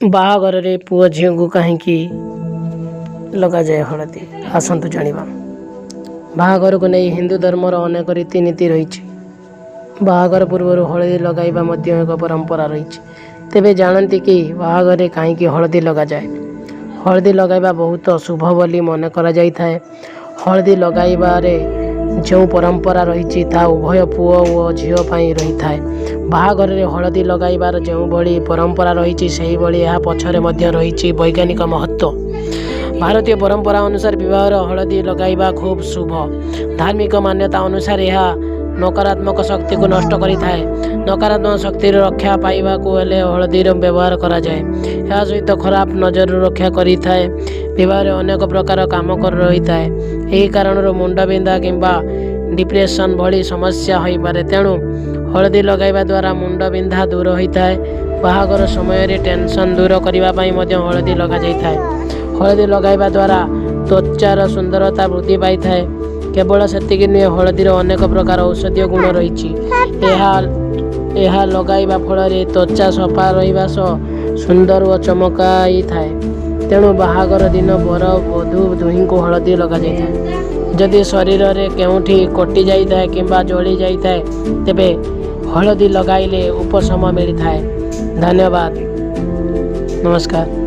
बाहागर रे पुओ झील को कहीं लगा जाए हलदी आसतु जाना। बाहागर को नहीं हिंदू धर्मर अनेक रीतिनीति रही। बाहागर पूर्व हलदी लगाइबा एक परंपरा रही। तेबे जानती कि बाहागर कहीं हलदी लगा जाए। हलदी लगाइबा बहुत शुभ बोली मन करा जाय थाए। हलदी लगाइबारे जो परंपरा रही उभय पुओ और झील पाई रही थाए। बाहागर रे हलदी लगाइबार जो भली परंपरा रही से पछरे रही वैज्ञानिक महत्व। भारतीय परंपरा अनुसार विवाह हलदी लगाइबा खूब शुभ। धार्मिक मान्यता अनुसार यह नकारात्मक शक्ति को नष्ट करिथाए। नकारात्मक शक्ति रक्षा पाइबा को हेले हलदीर व्यवहार करा जाए। यह सहित खराब नजर रक्षा करिथाए। विवाह अनेक प्रकार काम कर रही थाए। यही कारण मुंड बिंधा किंबा डिप्रेशन भली समस्या हो पारे। तेणु हलदी लगाइबा द्वारा मुंड बिंधा दूर होता है। बाहागर समय टेंशन दूर करने हलदी लगा जाए। हलदी लगाइबा द्वारा त्वचार सुंदरता वृद्धि पाई थाए। केवल सेतिक नुहे हलदीर अनेक प्रकार औषधीय गुण रही। लगाइबा फल त्वचा सफा रहा सुंदर और चमकाई थाए। तेणु बाहागर दिन बर वधू दुही को हलदी लगा जाए। जदि शरीर में केउठी कटि जाए कि जली जाए तेबे हलदी लगाइले उपशम मिलता है। धन्यवाद, नमस्कार।